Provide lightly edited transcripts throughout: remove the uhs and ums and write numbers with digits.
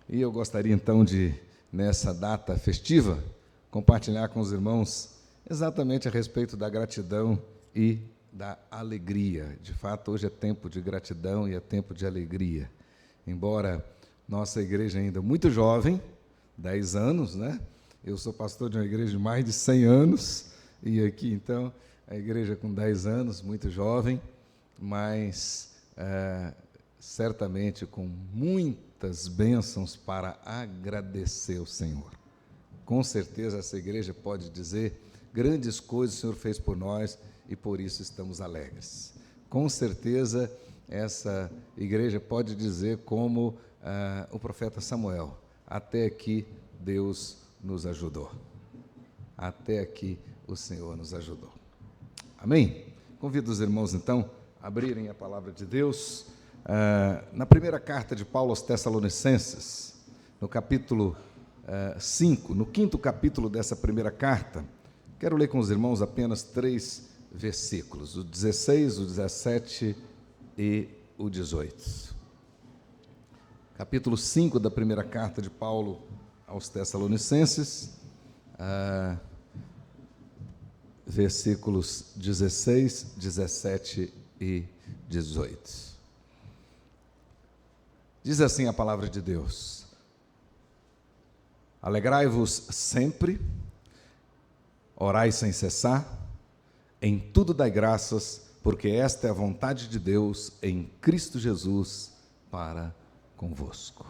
E eu gostaria então de, nessa data festiva, compartilhar com os irmãos exatamente a respeito da gratidão e da alegria. De fato, hoje é tempo de gratidão e é tempo de alegria. Embora nossa igreja ainda muito jovem, 10 anos, né? Eu sou pastor de uma igreja de mais de 100 anos, e aqui, então, a igreja com 10 anos, muito jovem, mas certamente com muitas bênçãos para agradecer ao Senhor. Com certeza essa igreja pode dizer, grandes coisas o Senhor fez por nós e por isso estamos alegres. Com certeza essa igreja pode dizer como o profeta Samuel, até aqui Deus nos ajudou. Até aqui o Senhor nos ajudou. Amém? Convido os irmãos, então, a abrirem a palavra de Deus na primeira carta de Paulo aos Tessalonicenses, no capítulo 5, no 5º capítulo dessa primeira carta. Quero ler com os irmãos apenas 3 versículos, o 16, o 17 e o 18. Capítulo 5 da primeira carta de Paulo aos Tessalonicenses, versículos 16, 17 e 18. Diz assim a palavra de Deus: alegrai-vos sempre, orai sem cessar, em tudo dai graças, porque esta é a vontade de Deus em Cristo Jesus para convosco.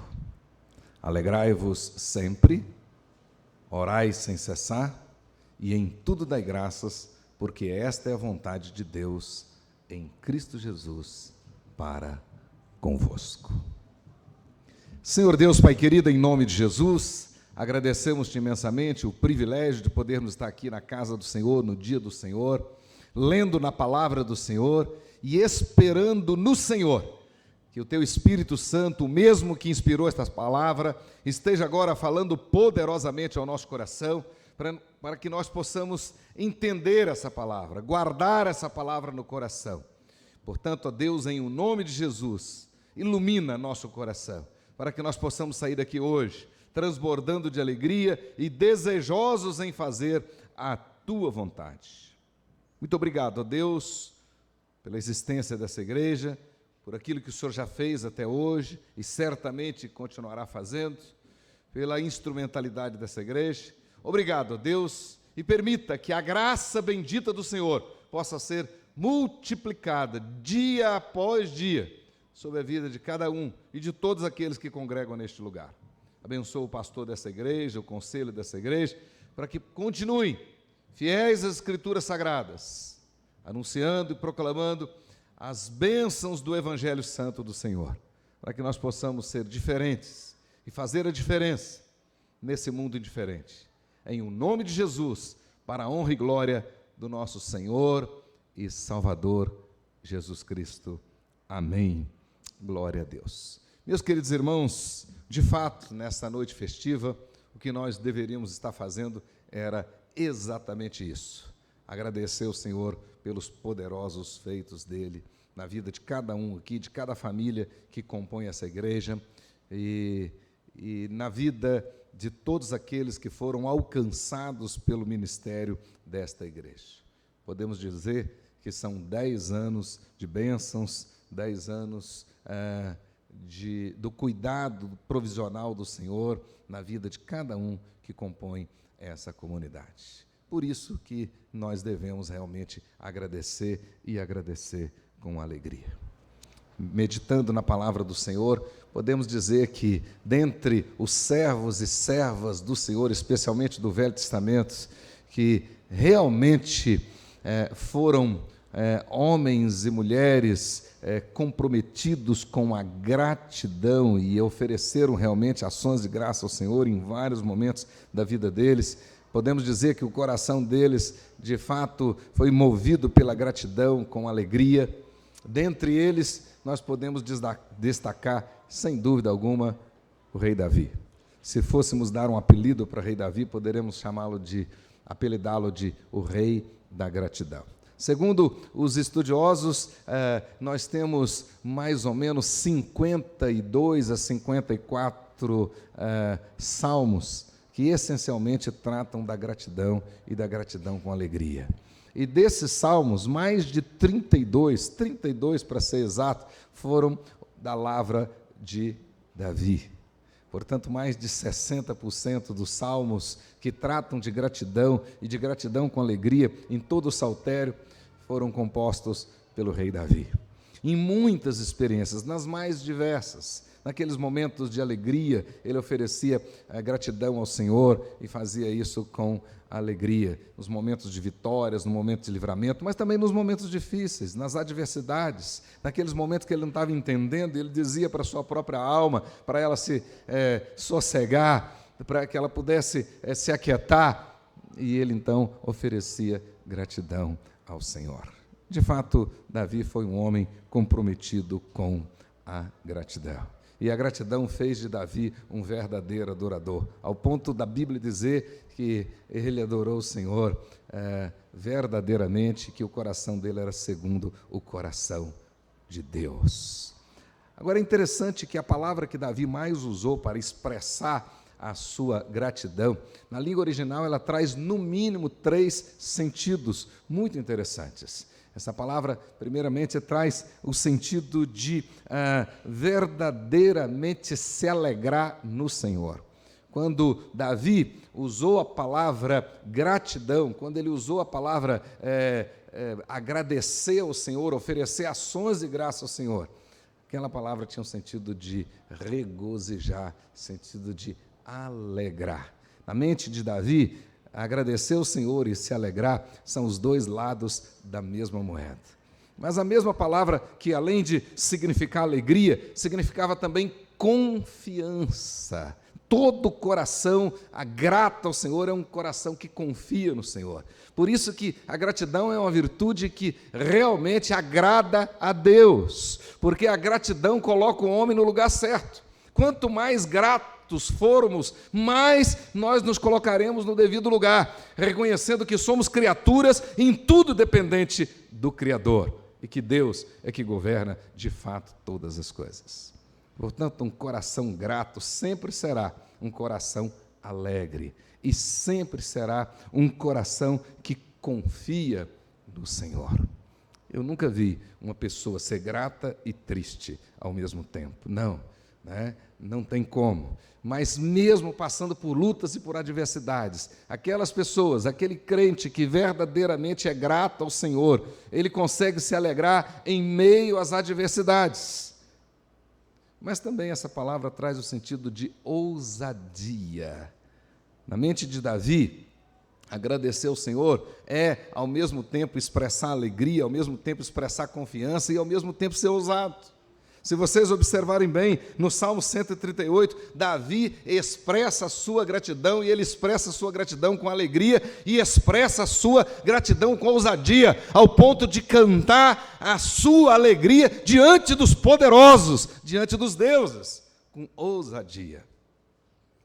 Alegrai-vos sempre, orai sem cessar, e em tudo dai graças, porque esta é a vontade de Deus em Cristo Jesus para convosco. Senhor Deus, Pai querido, em nome de Jesus, agradecemos-te imensamente o privilégio de podermos estar aqui na casa do Senhor, no dia do Senhor, lendo na palavra do Senhor e esperando no Senhor, que o Teu Espírito Santo, o mesmo que inspirou esta palavra, esteja agora falando poderosamente ao nosso coração, para que nós possamos entender essa palavra, guardar essa palavra no coração. Portanto, ó Deus, em o nome de Jesus, ilumina nosso coração, para que nós possamos sair daqui hoje, transbordando de alegria e desejosos em fazer a Tua vontade. Muito obrigado, ó Deus, pela existência dessa igreja, por aquilo que o Senhor já fez até hoje e certamente continuará fazendo, pela instrumentalidade dessa igreja. Obrigado, ó Deus, e permita que a graça bendita do Senhor possa ser multiplicada dia após dia sobre a vida de cada um e de todos aqueles que congregam neste lugar. Abençoa o pastor dessa igreja, o conselho dessa igreja, para que continuem fiéis às Escrituras Sagradas, anunciando e proclamando as bênçãos do Evangelho Santo do Senhor, para que nós possamos ser diferentes e fazer a diferença nesse mundo indiferente. Em o nome de Jesus, para a honra e glória do nosso Senhor e Salvador Jesus Cristo. Amém. Glória a Deus. Meus queridos irmãos, de fato, nesta noite festiva, o que nós deveríamos estar fazendo era exatamente isso. Agradecer ao Senhor pelos poderosos feitos dele na vida de cada um aqui, de cada família que compõe essa igreja e na vida de todos aqueles que foram alcançados pelo ministério desta igreja. Podemos dizer que são 10 anos de bênçãos, 10 anos do cuidado provisional do Senhor na vida de cada um que compõe essa comunidade. Por isso que nós devemos realmente agradecer e agradecer com alegria. Meditando na palavra do Senhor, podemos dizer que, dentre os servos e servas do Senhor, especialmente do Velho Testamento, que realmente foram homens e mulheres comprometidos com a gratidão e ofereceram realmente ações de graça ao Senhor em vários momentos da vida deles, podemos dizer que o coração deles, de fato, foi movido pela gratidão com alegria. Dentre eles, nós podemos destacar, sem dúvida alguma, o rei Davi. Se fôssemos dar um apelido para o rei Davi, poderemos apelidá-lo de o rei da gratidão. Segundo os estudiosos, nós temos mais ou menos 52 a 54 salmos que essencialmente tratam da gratidão e da gratidão com alegria. E desses salmos, mais de 32 para ser exato, foram da lavra de Davi. Portanto, mais de 60% dos salmos que tratam de gratidão e de gratidão com alegria em todo o saltério foram compostos pelo rei Davi. Em muitas experiências, nas mais diversas, naqueles momentos de alegria, ele oferecia gratidão ao Senhor e fazia isso com alegria, nos momentos de vitórias, no momento de livramento, mas também nos momentos difíceis, nas adversidades, naqueles momentos que ele não estava entendendo, ele dizia para a sua própria alma, para ela se sossegar, para que ela pudesse se aquietar, e ele então oferecia gratidão ao Senhor. De fato, Davi foi um homem comprometido com a gratidão. E a gratidão fez de Davi um verdadeiro adorador, ao ponto da Bíblia dizer que ele adorou o Senhor verdadeiramente, que o coração dele era segundo o coração de Deus. Agora é interessante que a palavra que Davi mais usou para expressar a sua gratidão, na língua original ela traz no mínimo 3 sentidos muito interessantes. Essa palavra, primeiramente, traz o sentido de verdadeiramente se alegrar no Senhor. Quando Davi usou a palavra gratidão, quando ele usou a palavra agradecer ao Senhor, oferecer ações de graça ao Senhor, aquela palavra tinha um sentido de regozijar, sentido de alegrar. Na mente de Davi, agradecer ao Senhor e se alegrar são os dois lados da mesma moeda. Mas a mesma palavra que, além de significar alegria, significava também confiança. Todo coração grato ao Senhor é um coração que confia no Senhor. Por isso que a gratidão é uma virtude que realmente agrada a Deus, porque a gratidão coloca o homem no lugar certo. Quanto mais gratos formos, mais nós nos colocaremos no devido lugar, reconhecendo que somos criaturas em tudo dependente do Criador e que Deus é que governa de fato todas as coisas. Portanto, um coração grato sempre será um coração alegre e sempre será um coração que confia no Senhor. Eu nunca vi uma pessoa ser grata e triste ao mesmo tempo. Não, não tem como. Mas mesmo passando por lutas e por adversidades, aquelas pessoas, aquele crente que verdadeiramente é grato ao Senhor, ele consegue se alegrar em meio às adversidades. Mas também essa palavra traz o sentido de ousadia. Na mente de Davi, agradecer ao Senhor é, ao mesmo tempo, expressar alegria, ao mesmo tempo, expressar confiança e, ao mesmo tempo, ser ousado. Se vocês observarem bem, no Salmo 138, Davi expressa a sua gratidão, e ele expressa a sua gratidão com alegria, e expressa a sua gratidão com ousadia, ao ponto de cantar a sua alegria diante dos poderosos, diante dos deuses, com ousadia.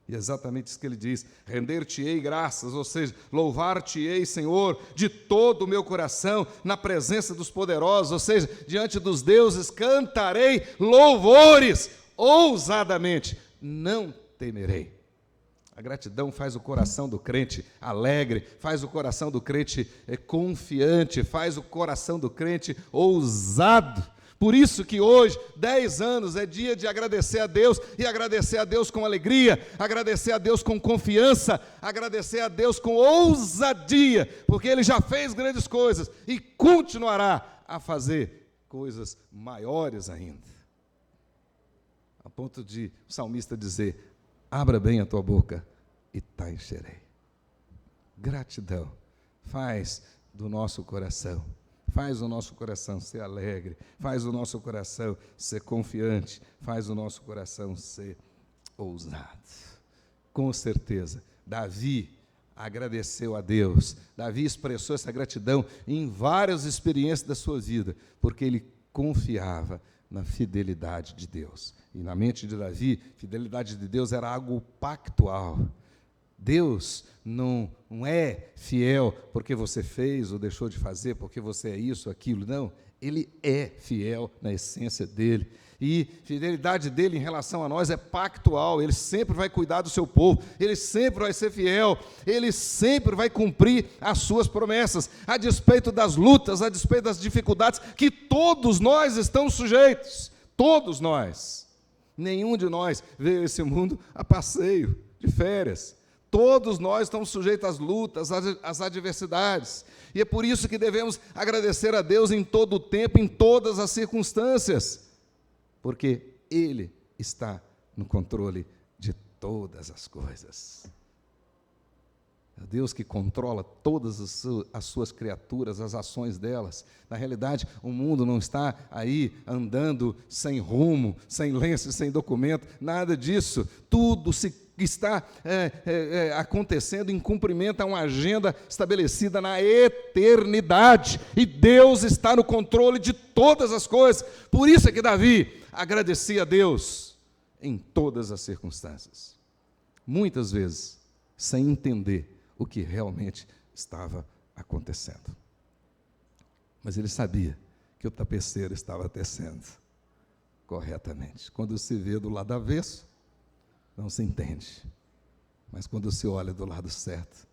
E é exatamente isso que ele diz: render-te-ei graças, ou seja, louvar-te-ei, Senhor, de todo o meu coração, na presença dos poderosos, ou seja, diante dos deuses, cantarei louvores, ousadamente, não temerei. A gratidão faz o coração do crente alegre, faz o coração do crente confiante, faz o coração do crente ousado. Por isso que hoje, 10 anos, é dia de agradecer a Deus, e agradecer a Deus com alegria, agradecer a Deus com confiança, agradecer a Deus com ousadia, porque Ele já fez grandes coisas e continuará a fazer coisas maiores ainda. A ponto de o salmista dizer: abra bem a tua boca e te encherei. Gratidão faz do nosso coração, faz o nosso coração ser alegre, faz o nosso coração ser confiante, faz o nosso coração ser ousado. Com certeza, Davi agradeceu a Deus, Davi expressou essa gratidão em várias experiências da sua vida, porque ele confiava na fidelidade de Deus. E na mente de Davi, fidelidade de Deus era algo pactual. Deus não é fiel porque você fez ou deixou de fazer, porque você é isso, aquilo, não. Ele é fiel na essência dele. E a fidelidade dele em relação a nós é pactual. Ele sempre vai cuidar do seu povo, ele sempre vai ser fiel, ele sempre vai cumprir as suas promessas, a despeito das lutas, a despeito das dificuldades que todos nós estamos sujeitos. Todos nós. Nenhum de nós veio a esse mundo a passeio, de férias. Todos nós estamos sujeitos às lutas, às adversidades. E é por isso que devemos agradecer a Deus em todo o tempo, em todas as circunstâncias. Porque Ele está no controle de todas as coisas. É Deus que controla todas as suas criaturas, as ações delas. Na realidade, o mundo não está aí andando sem rumo, sem lenço, sem documento, nada disso. Tudo está acontecendo em cumprimento a uma agenda estabelecida na eternidade. E Deus está no controle de todas as coisas. Por isso é que Davi agradecia a Deus em todas as circunstâncias. Muitas vezes, sem entender o que realmente estava acontecendo. Mas ele sabia que o tapeceiro estava tecendo corretamente. Quando se vê do lado avesso, não se entende. Mas quando se olha do lado certo,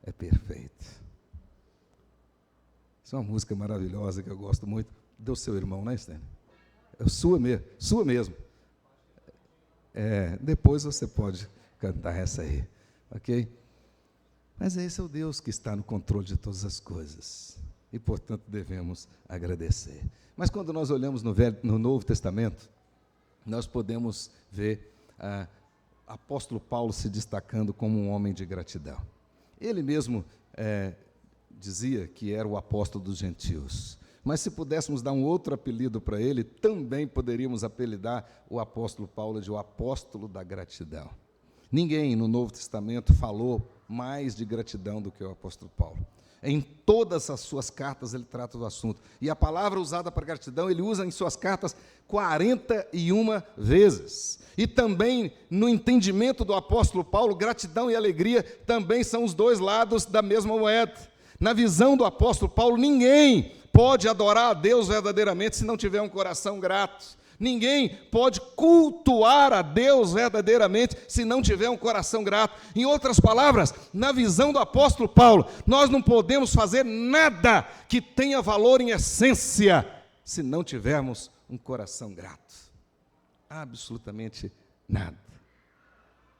é perfeito. Isso é uma música maravilhosa que eu gosto muito. Do seu irmão, né, Stênio? É sua mesmo. Depois você pode cantar essa aí, ok? Mas esse é o Deus que está no controle de todas as coisas. E, portanto, devemos agradecer. Mas quando nós olhamos no Novo Testamento, nós podemos ver apóstolo Paulo se destacando como um homem de gratidão. Ele mesmo dizia que era o apóstolo dos gentios. Mas se pudéssemos dar um outro apelido para ele, também poderíamos apelidar o apóstolo Paulo de o apóstolo da gratidão. Ninguém no Novo Testamento falou mais de gratidão do que o apóstolo Paulo. Em todas as suas cartas ele trata do assunto. E a palavra usada para gratidão, ele usa em suas cartas 41 vezes. E também, no entendimento do apóstolo Paulo, gratidão e alegria também são os dois lados da mesma moeda. Na visão do apóstolo Paulo, ninguém pode adorar a Deus verdadeiramente se não tiver um coração grato. Ninguém pode cultuar a Deus verdadeiramente se não tiver um coração grato. Em outras palavras, na visão do apóstolo Paulo, nós não podemos fazer nada que tenha valor em essência se não tivermos um coração grato. Absolutamente nada.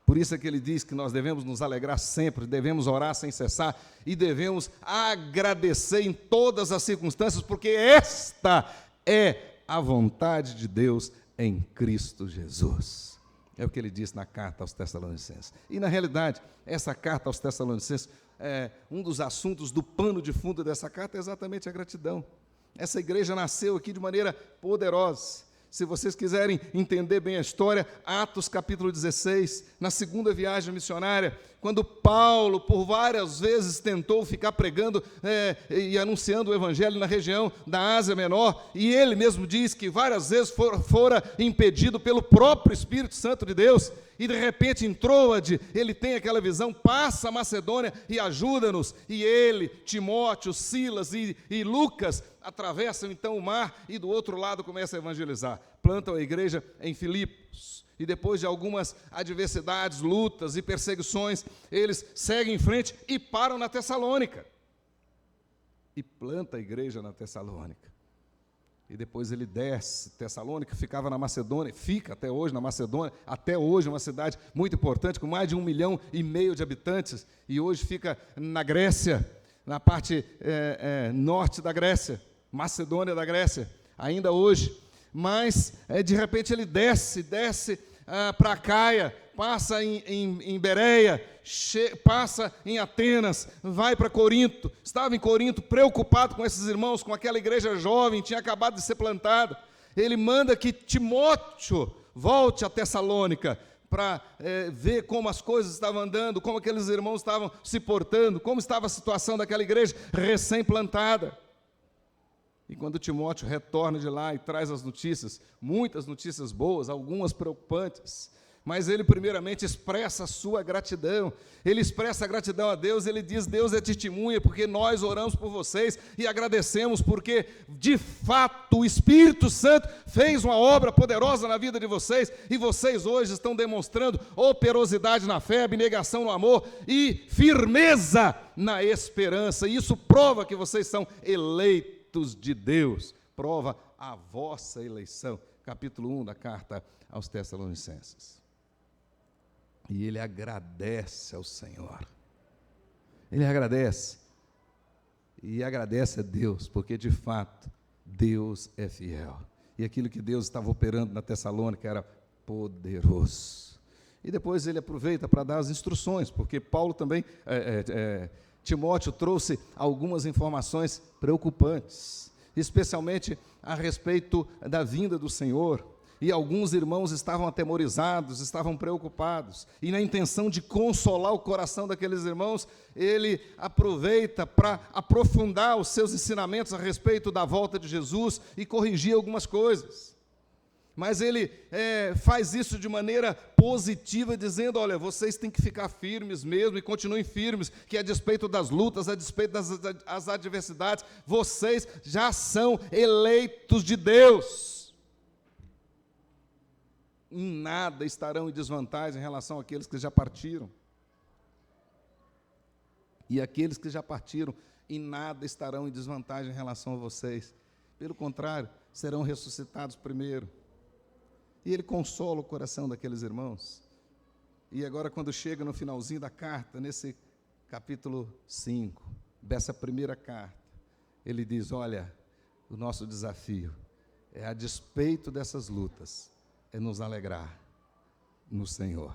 Por isso é que ele diz que nós devemos nos alegrar sempre, devemos orar sem cessar e devemos agradecer em todas as circunstâncias, porque esta é a vontade de Deus em Cristo Jesus. É o que ele diz na carta aos Tessalonicenses. E, na realidade, essa carta aos Tessalonicenses, um dos assuntos do pano de fundo dessa carta é exatamente a gratidão. Essa igreja nasceu aqui de maneira poderosa. Se vocês quiserem entender bem a história, Atos capítulo 16, na segunda viagem missionária, quando Paulo, por várias vezes, tentou ficar pregando e anunciando o evangelho na região da Ásia Menor, e ele mesmo diz que várias vezes fora impedido pelo próprio Espírito Santo de Deus, e de repente em Troade, ele tem aquela visão, passa a Macedônia e ajuda-nos, e ele, Timóteo, Silas e Lucas atravessam então o mar e do outro lado começam a evangelizar, plantam a igreja em Filipos. E depois de algumas adversidades, lutas e perseguições, eles seguem em frente e param na Tessalônica. E planta a igreja na Tessalônica. E depois ele desce, Tessalônica ficava na Macedônia, fica até hoje na Macedônia, até hoje uma cidade muito importante, com mais de 1,5 milhão de habitantes, e hoje fica na Grécia, na parte norte da Grécia, Macedônia da Grécia, ainda hoje. Mas, de repente, ele desce para Caia, passa em Bereia, passa em Atenas, vai para Corinto. Estava em Corinto, preocupado com esses irmãos, com aquela igreja jovem, tinha acabado de ser plantada. Ele manda que Timóteo volte a Tessalônica, para ver como as coisas estavam andando, como aqueles irmãos estavam se portando, como estava a situação daquela igreja recém-plantada. E quando Timóteo retorna de lá e traz as notícias, muitas notícias boas, algumas preocupantes, Mas ele primeiramente expressa a sua gratidão, ele expressa a gratidão a Deus, ele diz: Deus é testemunha, porque nós oramos por vocês e agradecemos, porque de fato o Espírito Santo fez uma obra poderosa na vida de vocês, e vocês hoje estão demonstrando operosidade na fé, abnegação no amor e firmeza na esperança, e isso prova que vocês são eleitos de Deus, prova a vossa eleição. Capítulo 1 da carta aos Tessalonicenses. E ele agradece ao Senhor. Ele agradece. E agradece a Deus, porque de fato Deus é fiel. E aquilo que Deus estava operando na Tessalônica era poderoso. E depois ele aproveita para dar as instruções, porque Paulo também, Timóteo trouxe algumas informações preocupantes, especialmente a respeito da vinda do Senhor. E alguns irmãos estavam atemorizados, estavam preocupados, e na intenção de consolar o coração daqueles irmãos, ele aproveita para aprofundar os seus ensinamentos a respeito da volta de Jesus e corrigir algumas coisas. Mas ele faz isso de maneira positiva, dizendo: olha, vocês têm que ficar firmes mesmo, e continuem firmes, que a despeito das lutas, a despeito das adversidades, vocês já são eleitos de Deus. Em nada estarão em desvantagem em relação àqueles que já partiram. E aqueles que já partiram, em nada estarão em desvantagem em relação a vocês. Pelo contrário, serão ressuscitados primeiro. E ele consola o coração daqueles irmãos. E agora, quando chega no finalzinho da carta, nesse capítulo 5, dessa primeira carta, ele diz: olha, o nosso desafio é, a despeito dessas lutas, é nos alegrar no Senhor.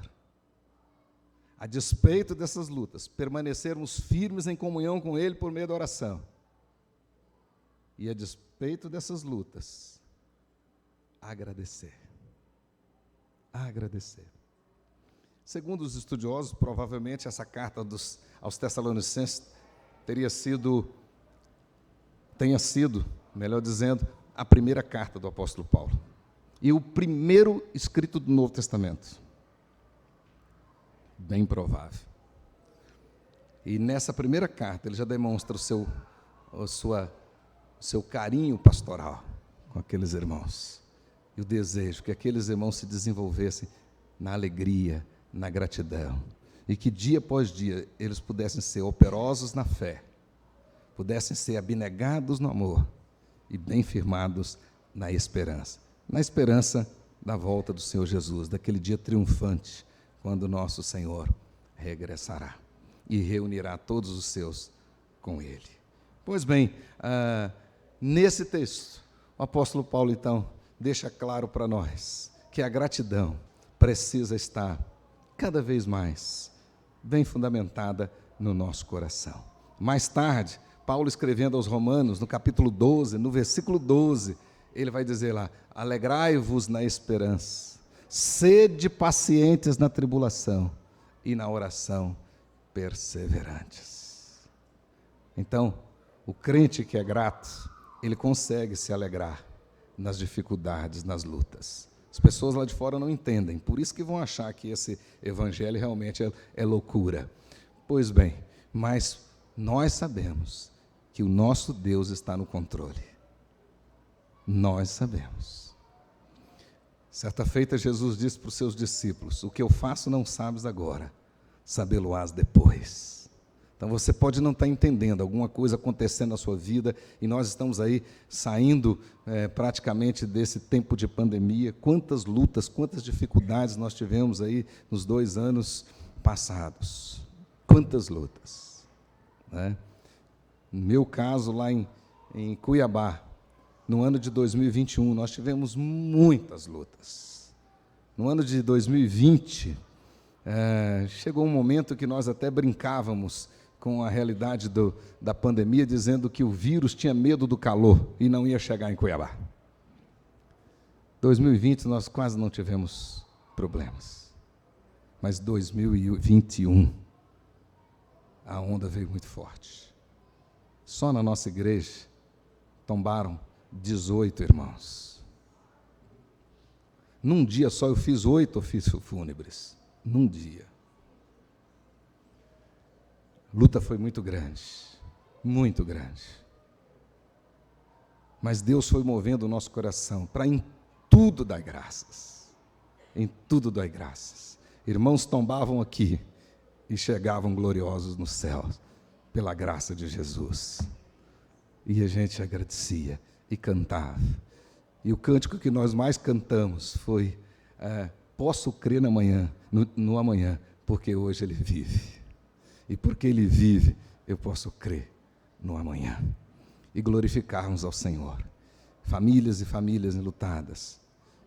A despeito dessas lutas, permanecermos firmes em comunhão com Ele por meio da oração. E a despeito dessas lutas, agradecer. Agradecer. Segundo os estudiosos, provavelmente essa carta aos Tessalonicenses tenha sido, melhor dizendo, a primeira carta do apóstolo Paulo. E o primeiro escrito do Novo Testamento. Bem provável. E nessa primeira carta ele já demonstra o seu carinho pastoral com aqueles irmãos. E o desejo que aqueles irmãos se desenvolvessem na alegria, na gratidão. E que dia após dia eles pudessem ser operosos na fé, pudessem ser abnegados no amor e bem firmados na esperança. Na esperança da volta do Senhor Jesus, daquele dia triunfante, quando nosso Senhor regressará e reunirá todos os seus com Ele. Pois bem, nesse texto, o apóstolo Paulo, então, deixa claro para nós que a gratidão precisa estar cada vez mais bem fundamentada no nosso coração. Mais tarde, Paulo, escrevendo aos Romanos, no capítulo 12, no versículo 12, ele vai dizer lá: alegrai-vos na esperança, sede pacientes na tribulação e na oração perseverantes. Então, o crente que é grato, ele consegue se alegrar nas dificuldades, nas lutas. As pessoas lá de fora não entendem, por isso que vão achar que esse evangelho realmente é loucura. Pois bem, mas nós sabemos que o nosso Deus está no controle. Nós sabemos. Certa feita, Jesus disse para os seus discípulos: o que eu faço não sabes agora, sabê-lo-ás depois. Então você pode não estar entendendo alguma coisa acontecendo na sua vida, e nós estamos aí saindo praticamente desse tempo de pandemia. Quantas lutas, quantas dificuldades nós tivemos aí nos 2 anos passados. Quantas lutas, né? No meu caso, lá em Cuiabá, no ano de 2021, nós tivemos muitas lutas. No ano de 2020, chegou um momento que nós até brincávamos com a realidade da pandemia, dizendo que o vírus tinha medo do calor e não ia chegar em Cuiabá. 2020 nós quase não tivemos problemas, mas 2021 a onda veio muito forte. Só na nossa igreja tombaram 18 irmãos. Num dia só eu fiz 8 ofícios fúnebres. Num dia. A luta foi muito grande. Muito grande. Mas Deus foi movendo o nosso coração para em tudo dar graças. Em tudo dar graças. Irmãos tombavam aqui e chegavam gloriosos no céu, pela graça de Jesus. E a gente agradecia e cantava. E o cântico que nós mais cantamos foi: posso crer no amanhã, porque hoje ele vive. E porque ele vive, eu posso crer no amanhã. E glorificarmos ao Senhor. Famílias e famílias enlutadas.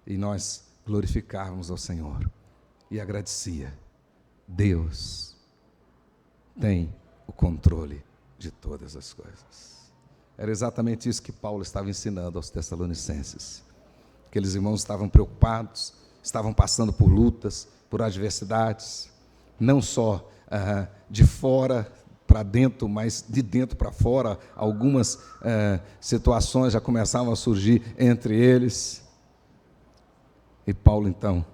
E nós glorificarmos ao Senhor. E agradecia. Deus tem o controle de todas as coisas. Era exatamente isso que Paulo estava ensinando aos Tessalonicenses. Aqueles irmãos estavam preocupados, estavam passando por lutas, por adversidades, não só de fora para dentro, mas de dentro para fora. Algumas situações já começavam a surgir entre eles. E Paulo, então,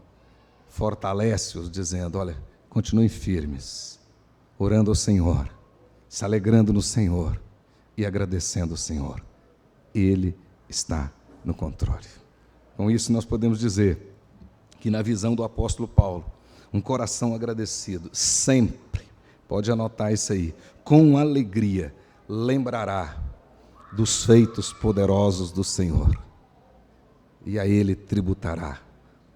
fortalece-os, dizendo: olha, continuem firmes, orando ao Senhor, se alegrando no Senhor e agradecendo ao Senhor. Ele está no controle. Com isso, nós podemos dizer que, na visão do apóstolo Paulo, um coração agradecido sempre, pode anotar isso aí, com alegria, lembrará dos feitos poderosos do Senhor, e a Ele tributará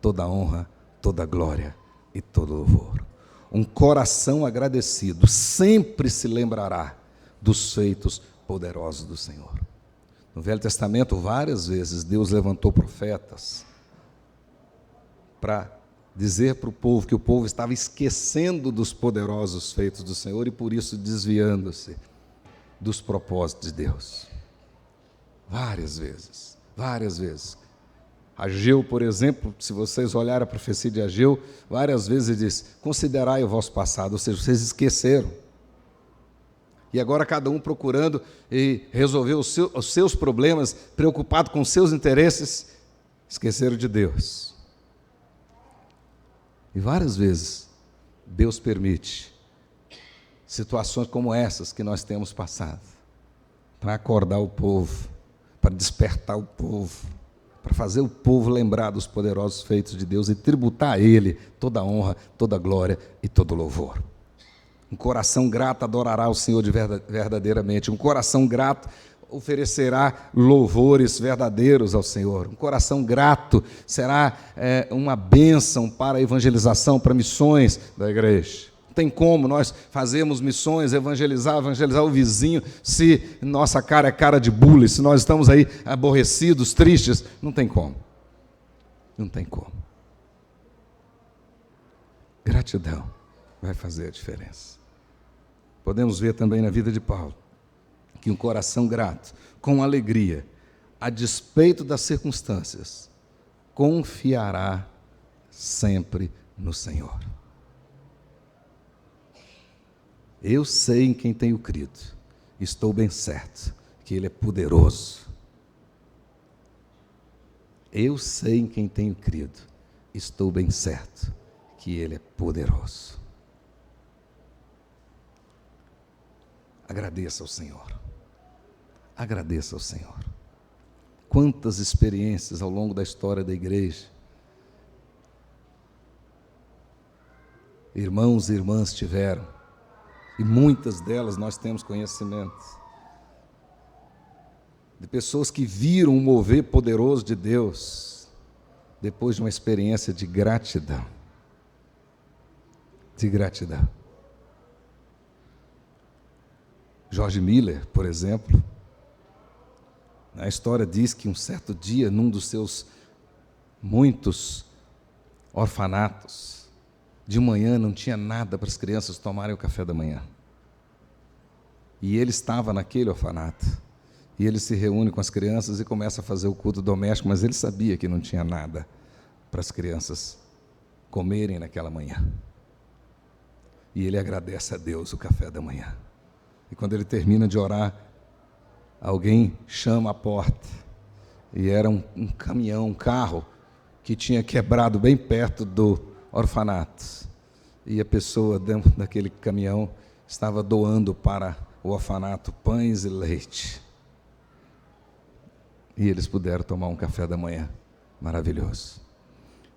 toda a honra, toda a glória e todo o louvor. Um coração agradecido sempre se lembrará dos feitos poderosos do Senhor. No Velho Testamento, várias vezes, Deus levantou profetas para dizer para o povo que o povo estava esquecendo dos poderosos feitos do Senhor e, por isso, desviando-se dos propósitos de Deus. Várias vezes, várias vezes. Ageu, por exemplo, se vocês olharem a profecia de Ageu, várias vezes ele diz: considerai o vosso passado, ou seja, vocês esqueceram. E agora cada um procurando resolver os seus problemas, preocupado com os seus interesses, esqueceram de Deus. E várias vezes Deus permite situações como essas que nós temos passado, para acordar o povo, para despertar o povo, para fazer o povo lembrar dos poderosos feitos de Deus e tributar a Ele toda a honra, toda a glória e todo o louvor. Um coração grato adorará o Senhor verdadeiramente. Um coração grato oferecerá louvores verdadeiros ao Senhor. Um coração grato será uma bênção para a evangelização, para missões da igreja. Não tem como nós fazermos missões, evangelizar o vizinho, se nossa cara é cara de bule, se nós estamos aí aborrecidos, tristes. Não tem como. Não tem como. Gratidão vai fazer a diferença. Podemos ver também na vida de Paulo que um coração grato, com alegria, a despeito das circunstâncias, confiará sempre no Senhor. Eu sei em quem tenho crido, estou bem certo que Ele é poderoso. Eu sei em quem tenho crido, estou bem certo que Ele é poderoso. Agradeça ao Senhor. Agradeça ao Senhor. Quantas experiências ao longo da história da igreja irmãos e irmãs tiveram, e muitas delas nós temos conhecimento, de pessoas que viram o mover poderoso de Deus depois de uma experiência de gratidão. De gratidão. George Miller, por exemplo, a história diz que um certo dia, num dos seus muitos orfanatos, de manhã não tinha nada para as crianças tomarem o café da manhã. E ele estava naquele orfanato. E ele se reúne com as crianças e começa a fazer o culto doméstico, mas ele sabia que não tinha nada para as crianças comerem naquela manhã. E ele agradece a Deus o café da manhã. E quando ele termina de orar, alguém chama a porta. E era um caminhão, um carro, que tinha quebrado bem perto do orfanato. E a pessoa dentro daquele caminhão estava doando para o orfanato pães e leite. E eles puderam tomar um café da manhã maravilhoso.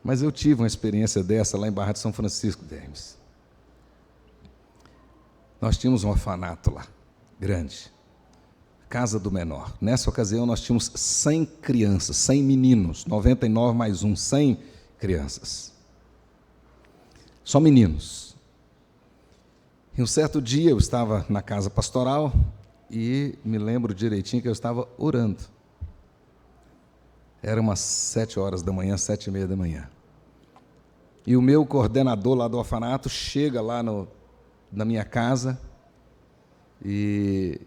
Mas eu tive uma experiência dessa lá em Barra de São Francisco de Hermes. Nós tínhamos um orfanato lá, grande, Casa do Menor. Nessa ocasião nós tínhamos 100 crianças, 100 meninos, 99 mais 1, 100 crianças. Só meninos. E um certo dia eu estava na casa pastoral e me lembro direitinho que eu estava orando. Era umas 7 horas da manhã, 7h30 da manhã. E o meu coordenador lá do orfanato chega lá na minha casa e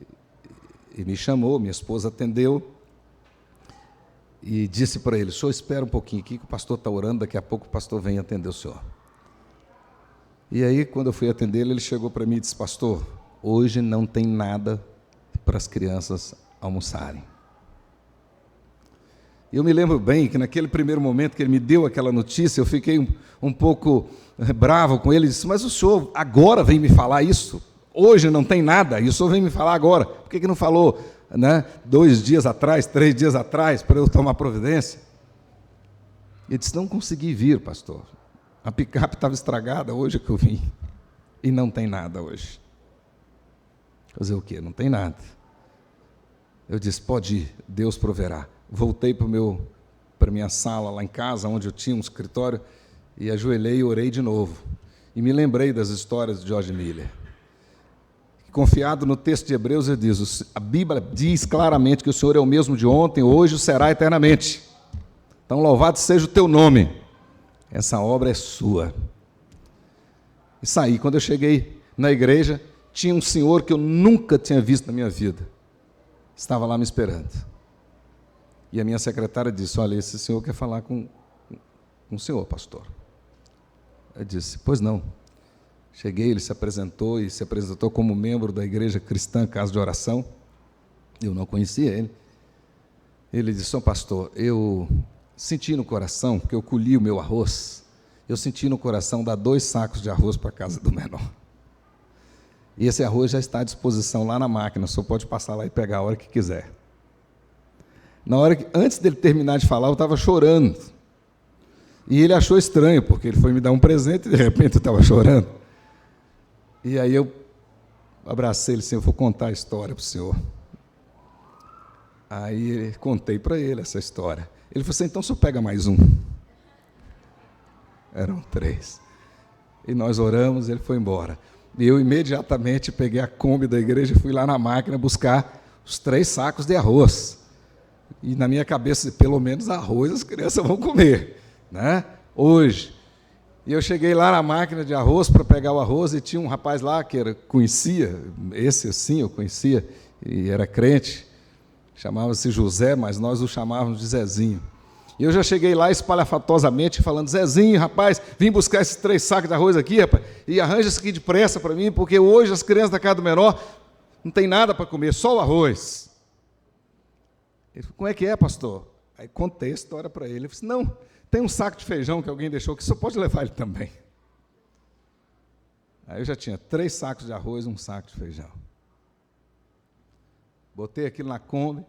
me chamou, minha esposa atendeu e disse para ele: o senhor espera um pouquinho aqui que o pastor está orando, daqui a pouco o pastor vem atender o senhor. E aí, quando eu fui atender ele chegou para mim e disse: pastor, hoje não tem nada para as crianças almoçarem. Eu me lembro bem que naquele primeiro momento que ele me deu aquela notícia, eu fiquei um pouco bravo com ele, e disse: mas o senhor agora vem me falar isso? Hoje não tem nada, e o senhor vem me falar agora? Por que não falou, 2 dias atrás, 3 dias atrás, para eu tomar providência? Ele disse: não consegui vir, pastor. A picape estava estragada hoje que eu vim, e não tem nada hoje. Fazer o quê? Não tem nada. Eu disse: pode ir, Deus proverá. Voltei para a minha sala lá em casa, onde eu tinha um escritório, e ajoelhei e orei de novo. E me lembrei das histórias de George Miller. Confiado no texto de Hebreus, ele diz: a Bíblia diz claramente que o Senhor é o mesmo de ontem, hoje e será eternamente. Então, louvado seja o teu nome. Essa obra é sua. E saí. Quando eu cheguei na igreja, tinha um senhor que eu nunca tinha visto na minha vida. Estava lá me esperando. E a minha secretária disse: olha, esse senhor quer falar com o senhor, pastor. Eu disse: pois não. Cheguei, ele se apresentou como membro da Igreja Cristã Casa de Oração. Eu não conhecia ele. Ele disse: ô pastor, eu senti no coração, porque eu colhi o meu arroz, eu senti no coração dar 2 sacos de arroz para a casa do menor. E esse arroz já está à disposição lá na máquina, o senhor pode passar lá e pegar a hora que quiser. Antes dele terminar de falar, eu estava chorando. E ele achou estranho, porque ele foi me dar um presente e de repente eu estava chorando. E aí eu abracei ele assim: eu vou contar a história para o senhor. Aí contei para ele essa história. Ele falou assim: então o senhor pega mais um. Eram 3. E nós oramos, ele foi embora. E eu imediatamente peguei a Kombi da igreja e fui lá na máquina buscar os 3 sacos de arroz. E na minha cabeça, pelo menos arroz as crianças vão comer, hoje. E eu cheguei lá na máquina de arroz para pegar o arroz e tinha um rapaz lá que conhecia, esse assim eu conhecia, e era crente, chamava-se José, mas nós o chamávamos de Zezinho. E eu já cheguei lá espalhafatosamente falando: Zezinho, rapaz, vim buscar esses 3 sacos de arroz aqui, rapaz, e arranja isso aqui depressa para mim, porque hoje as crianças da casa do menor não tem nada para comer, só o arroz. Ele falou: como é que é, pastor? Aí contei a história para ele. Ele falou assim: não, tem um saco de feijão que alguém deixou, que só pode levar ele também. Aí eu já tinha 3 sacos de arroz e 1 saco de feijão. Botei aquilo na Kombi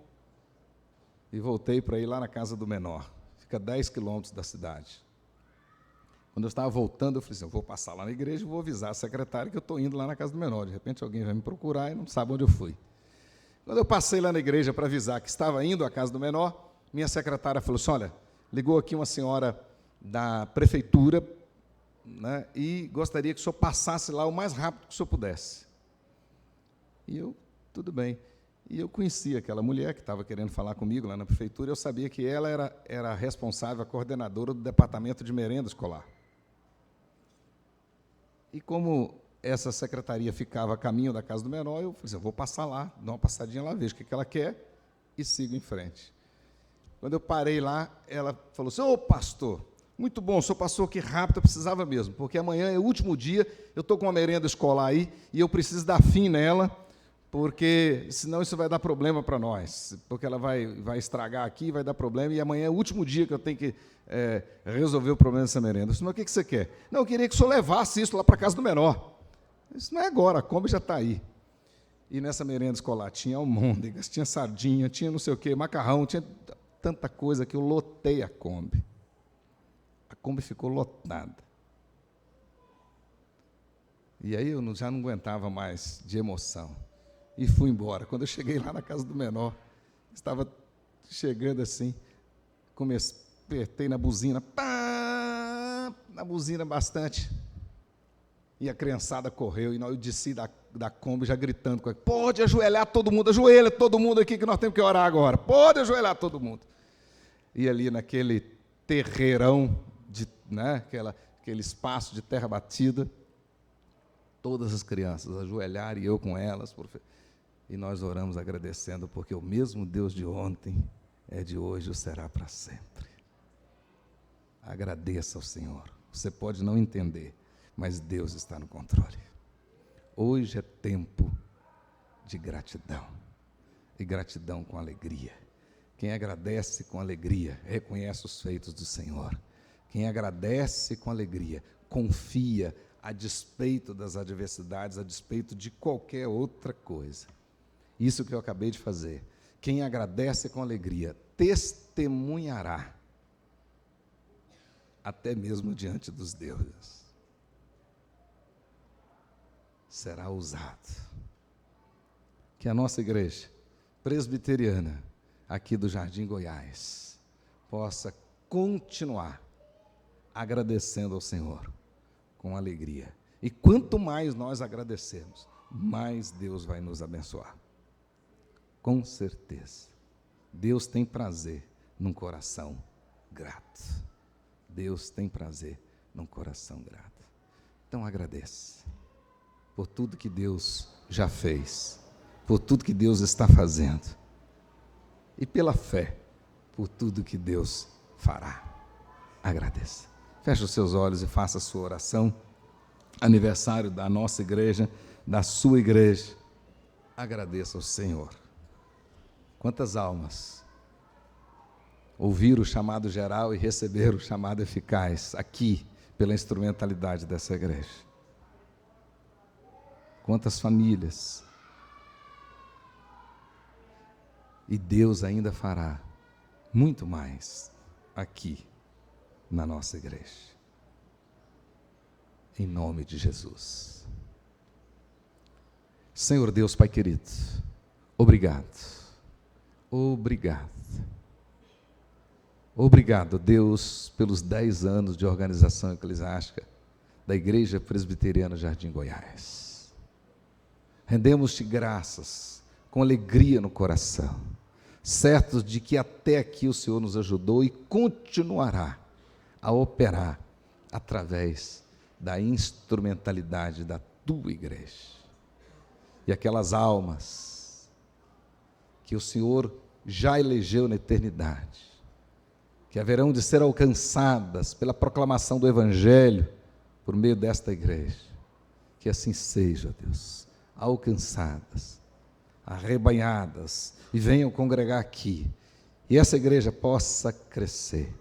e voltei para ir lá na casa do menor. Fica 10 quilômetros da cidade. Quando eu estava voltando, eu falei assim: eu vou passar lá na igreja e vou avisar a secretária que eu estou indo lá na casa do menor. De repente alguém vai me procurar e não sabe onde eu fui. Quando eu passei lá na igreja para avisar que estava indo à casa do menor, minha secretária falou assim: olha, ligou aqui uma senhora da prefeitura, e gostaria que o senhor passasse lá o mais rápido que o senhor pudesse. E eu: tudo bem. E eu conhecia aquela mulher que estava querendo falar comigo lá na prefeitura, eu sabia que ela era a responsável, a coordenadora do departamento de merenda escolar. E como essa secretaria ficava a caminho da casa do menor, eu falei assim: eu vou passar lá, dar uma passadinha lá, vejo o que ela quer e sigo em frente. Quando eu parei lá, ela falou assim: ô pastor, muito bom, o senhor passou aqui rápido, eu precisava mesmo, porque amanhã é o último dia, eu estou com uma merenda escolar aí, e eu preciso dar fim nela, porque senão isso vai dar problema para nós, porque ela vai estragar aqui, vai dar problema, e amanhã é o último dia que eu tenho que resolver o problema dessa merenda. Eu disse, mas o que você quer? Não, eu queria que o senhor levasse isso lá para a casa do menor. Isso não é agora, a Kombi já está aí. E nessa merenda escolar tinha almôndegas, tinha sardinha, tinha não sei o quê, macarrão, tinha tanta coisa que eu lotei a Kombi. A Kombi ficou lotada. E aí eu já não aguentava mais de emoção. E fui embora. Quando eu cheguei lá na casa do menor, estava chegando assim, apertei na buzina, pá, na buzina bastante. E a criançada correu, e eu desci da Kombi já gritando com ele, pode ajoelhar todo mundo, ajoelha todo mundo aqui que nós temos que orar agora, pode ajoelhar todo mundo. E ali naquele terreirão, aquele espaço de terra batida, todas as crianças ajoelharam e eu com elas, e nós oramos agradecendo, porque o mesmo Deus de ontem é de hoje e o será para sempre. Agradeça ao Senhor. Você pode não entender, mas Deus está no controle. Hoje é tempo de gratidão, e gratidão com alegria. Quem agradece com alegria, reconhece os feitos do Senhor. Quem agradece com alegria, confia a despeito das adversidades, a despeito de qualquer outra coisa. Isso que eu acabei de fazer. Quem agradece com alegria, testemunhará, até mesmo diante dos deuses. Será usado. Que a nossa igreja presbiteriana, aqui do Jardim Goiás, possa continuar agradecendo ao Senhor com alegria. E quanto mais nós agradecermos, mais Deus vai nos abençoar. Com certeza. Deus tem prazer num coração grato. Deus tem prazer num coração grato. Então agradeça por tudo que Deus já fez, por tudo que Deus está fazendo, e pela fé, por tudo que Deus fará. Agradeça. Feche os seus olhos e faça a sua oração. Aniversário da nossa igreja, da sua igreja. Agradeça ao Senhor. Quantas almas ouviram o chamado geral e receberam o chamado eficaz aqui, pela instrumentalidade dessa igreja? Quantas famílias? E Deus ainda fará muito mais aqui na nossa igreja. Em nome de Jesus. Senhor Deus, Pai querido, obrigado. Obrigado. Obrigado, Deus, pelos 10 anos de organização eclesiástica da Igreja Presbiteriana Jardim Goiás. Rendemos-te graças, com alegria no coração, certos de que até aqui o Senhor nos ajudou e continuará a operar através da instrumentalidade da tua igreja. E aquelas almas que o Senhor já elegeu na eternidade, que haverão de ser alcançadas pela proclamação do Evangelho por meio desta igreja, que assim seja, Deus, alcançadas, arrebanhadas, e venham congregar aqui, e essa igreja possa crescer,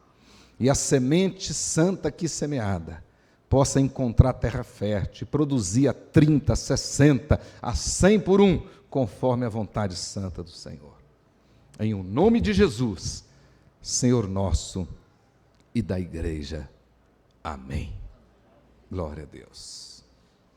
e a semente santa aqui semeada possa encontrar terra fértil, e produzir a 30, a 60, a 100 por um, conforme a vontade santa do Senhor. Em o nome de Jesus, Senhor nosso e da igreja. Amém. Glória a Deus.